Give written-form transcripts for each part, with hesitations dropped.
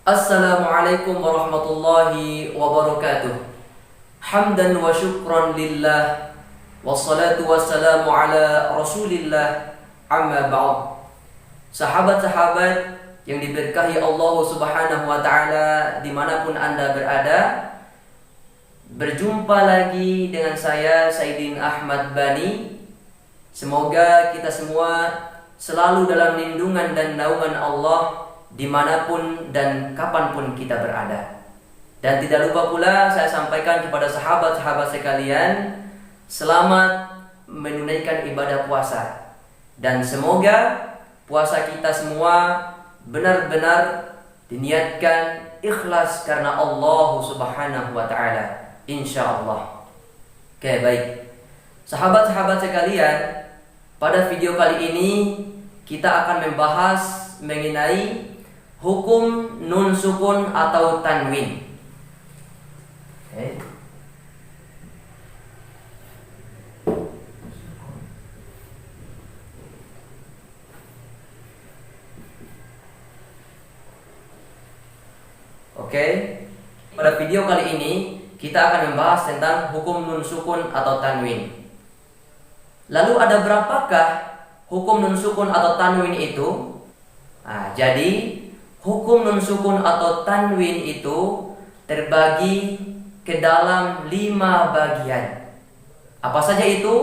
Assalamualaikum warahmatullahi wabarakatuh. Hamdan wa syukran lillah, wassalatu wassalamu ala rasulillah, amma ba'd. Sahabat-sahabat yang diberkahi Allah subhanahu wa ta'ala dimanapun Anda berada, berjumpa lagi dengan saya Saidin Ahmad Bani. Semoga kita semua selalu dalam lindungan dan naungan Allah dimanapun dan kapanpun kita berada. Dan tidak lupa pula saya sampaikan kepada sahabat-sahabat sekalian, selamat menunaikan ibadah puasa. Dan semoga puasa kita semua benar-benar diniatkan ikhlas karena Allah subhanahu wa ta'ala, insyaallah. Oke, baik. Sahabat-sahabat sekalian, pada video kali ini kita akan membahas mengenai hukum nun sukun atau tanwin. Oke. Pada video kali ini kita akan membahas tentang hukum nun sukun atau tanwin. Lalu ada berapakah hukum nun sukun atau tanwin itu? Jadi hukum nun sukun atau tanwin itu terbagi ke dalam 5 bagian. Apa saja itu?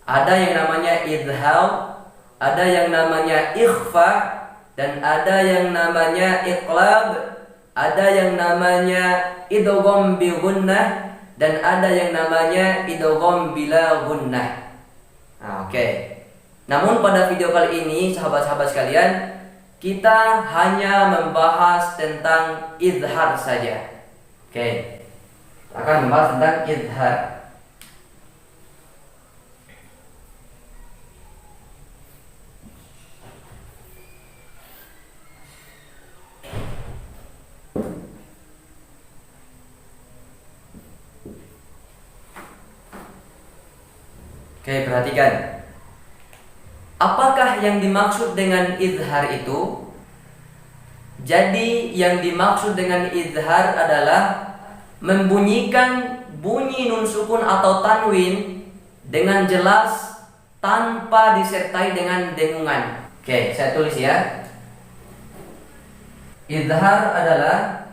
Ada yang namanya idhar, ada yang namanya ikhfa, dan ada yang namanya iqlab, ada yang namanya idgham bi gunnah, dan ada yang namanya idgham bila gunnah. Oke. Namun pada video kali ini sahabat-sahabat sekalian, kita hanya membahas tentang idhar saja. Oke. Akan membahas tentang idhar. Oke, perhatikan. Apakah yang dimaksud dengan idhar itu? Jadi yang dimaksud dengan idhar adalah membunyikan bunyi nun sukun atau tanwin dengan jelas tanpa disertai dengan dengungan. Oke, saya tulis ya. Idhar adalah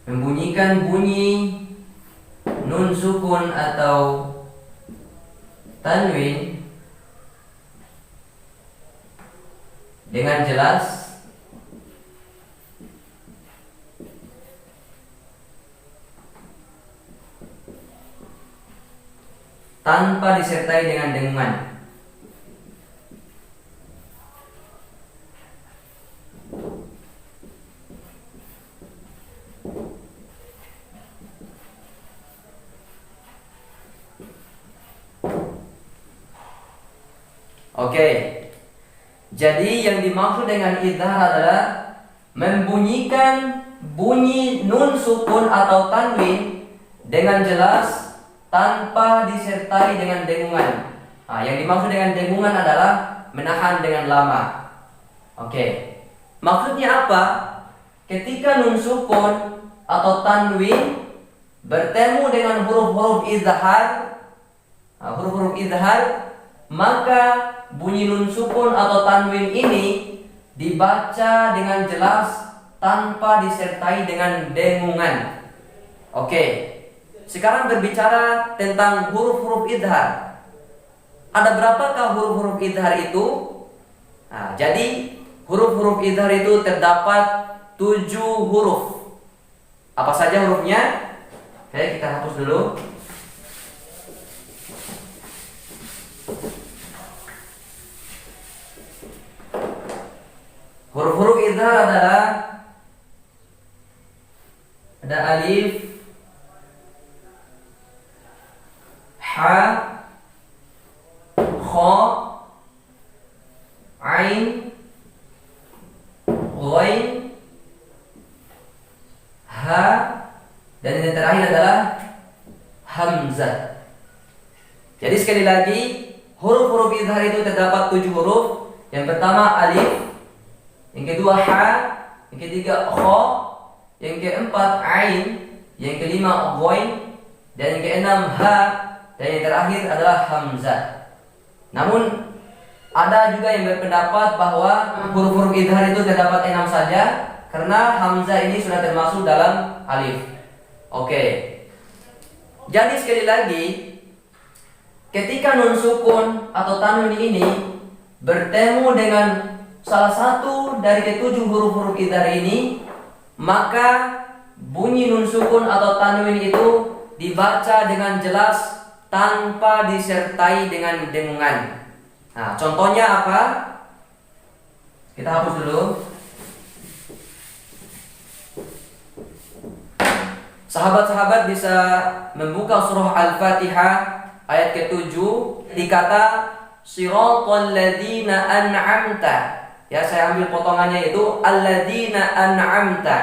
membunyikan bunyi nun sukun atau tanwin dengan jelas tanpa disertai dengan dengungan. Oke. Jadi yang dimaksud dengan idhar adalah membunyikan bunyi nun sukun atau tanwin dengan jelas tanpa disertai dengan dengungan. Yang dimaksud dengan dengungan adalah menahan dengan lama. Oke. Maksudnya apa? Ketika nun sukun atau tanwin bertemu dengan huruf-huruf izhar, maka bunyi nun sukun atau tanwin ini dibaca dengan jelas tanpa disertai dengan dengungan. Oke. Sekarang berbicara tentang huruf-huruf idhar. Ada berapakah huruf-huruf idhar itu? Jadi huruf-huruf idhar itu terdapat 7 huruf. Apa saja hurufnya? Oke, kita hapus dulu. Huruf-huruf idhar adalah ada alif, ha, kha, ain, ghain, ha, dan yang terakhir adalah hamzah. Jadi sekali lagi, huruf-huruf izhar itu terdapat 7 huruf. Yang pertama alif, yang kedua ha, yang ketiga kha, yang keempat ain, yang kelima ghain, dan yang keenam ha, dan yang terakhir adalah hamzah. Namun ada juga yang berpendapat bahwa huruf-huruf izhar itu terdapat 6 saja, karena hamzah ini sudah termasuk dalam alif. Oke. Jadi sekali lagi, ketika nun sukun atau tanwin ini bertemu dengan salah satu dari ketujuh huruf-huruf izhar ini, maka bunyi nun sukun atau tanwin itu dibaca dengan jelas tanpa disertai dengan dengungan. Nah, contohnya apa? Kita hapus dulu. Sahabat-sahabat bisa membuka surah Al-Fatihah ayat ke-7 di kata siratal ladzina an'amta. Ya, saya ambil potongannya itu alladzina an'amta.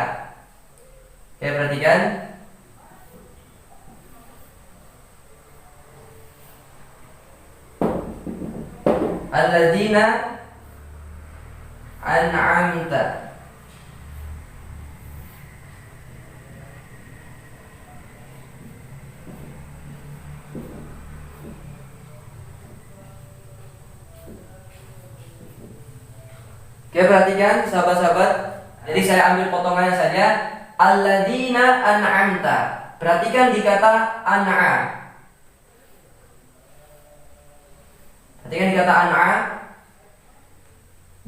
Ya, perhatikan. Alladzina an'amta. Oke, perhatikan sahabat-sahabat. Jadi saya ambil potongannya saja. Alladzina an'amta. Perhatikan di kata an'a. Perhatikan di kata an'a.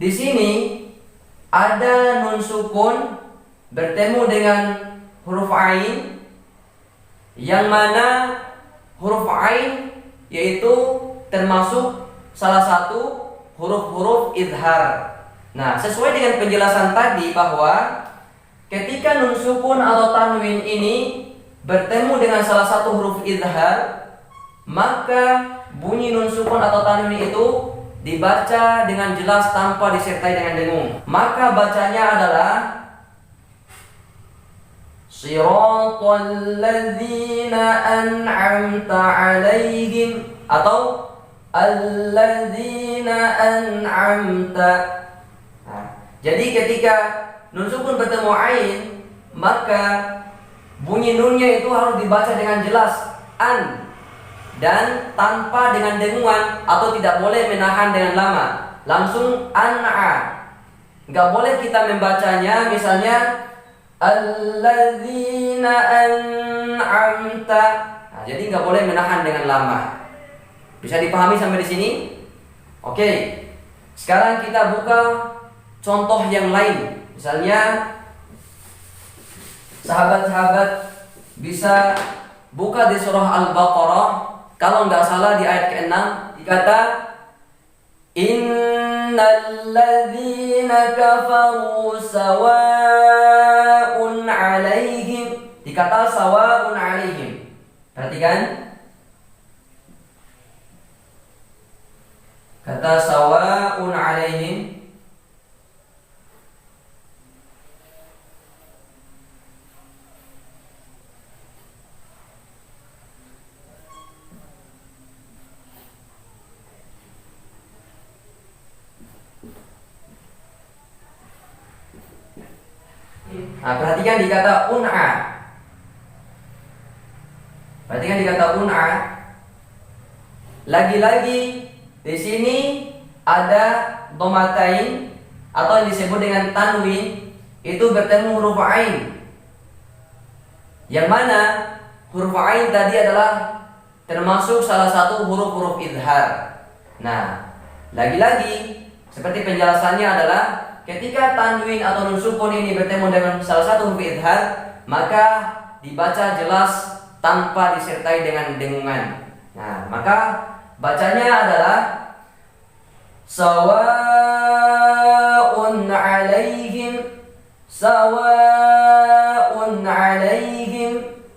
Di sini ada nun sukun bertemu dengan huruf ain, yang mana huruf ain yaitu termasuk salah satu huruf-huruf izhar. Nah, sesuai dengan penjelasan tadi bahwa ketika nun sukun atau tanwin ini bertemu dengan salah satu huruf izhar, maka bunyi nun sukun atau tanwin itu dibaca dengan jelas tanpa disertai dengan dengung. Maka bacanya adalah Shiratal ladzina an'amta 'alaihim atau alladzina an'amta. Jadi ketika nun sukun bertemu ain, maka bunyi nunnya itu harus dibaca dengan jelas an, dan tanpa dengan dengungan, atau tidak boleh menahan dengan lama, langsung an'a. Nggak boleh kita membacanya misalnya alladzina an'amta. Nah, jadi nggak boleh menahan dengan lama. Bisa dipahami sampai di sini? Oke. Sekarang kita buka contoh yang lain. Misalnya sahabat-sahabat bisa buka di surah Al-Baqarah, kalau nggak salah di ayat ke-6 dikata innal ladzina kafaru sawa'un 'alaihim. Dikata sawa'un 'alaihim. Perhatikan. Kata sawa'un 'alaihim. Nah, perhatikan di kata un'a. Perhatikan di kata un'a. Lagi-lagi di sini ada domatain atau yang disebut dengan tanwin, itu bertemu huruf ain. Yang mana huruf ain tadi adalah termasuk salah satu huruf-huruf izhar. Nah, lagi-lagi seperti penjelasannya adalah ketika tanwin atau nun sukun ini bertemu dengan salah satu huruf izhar, maka dibaca jelas tanpa disertai dengan dengungan. Nah, maka bacanya adalah sawa'un 'alaihim, sawa'un 'alaihim.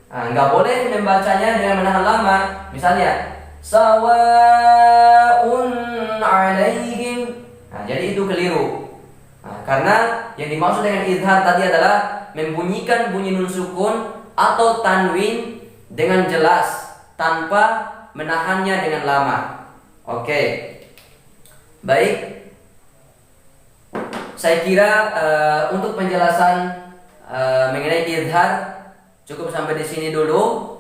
Nah, nggak boleh membacanya dengan menahan lama. Misalnya sawa'un 'alaihim. Nah, jadi itu keliru. Nah, karena yang dimaksud dengan izhar tadi adalah membunyikan bunyi nun sukun atau tanwin dengan jelas tanpa menahannya dengan lama. Oke. Baik. Saya kira untuk penjelasan mengenai izhar cukup sampai di sini dulu.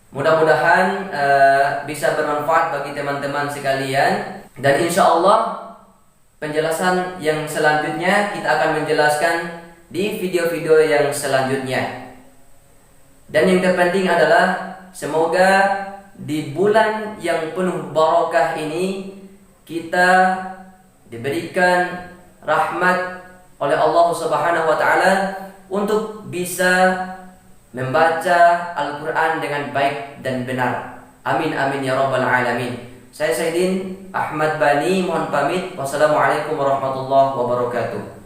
Mudah-mudahan bisa bermanfaat bagi teman-teman sekalian, dan insya Allah penjelasan yang selanjutnya kita akan menjelaskan di video-video yang selanjutnya. Dan yang terpenting adalah semoga di bulan yang penuh barakah ini kita diberikan rahmat oleh Allah Subhanahu wa taala untuk bisa membaca Al-Quran dengan baik dan benar. Amin amin ya rabbal alamin. Saya Saidin Ahmad Bani mohon pamit. Wassalamualaikum warahmatullahi wabarakatuh.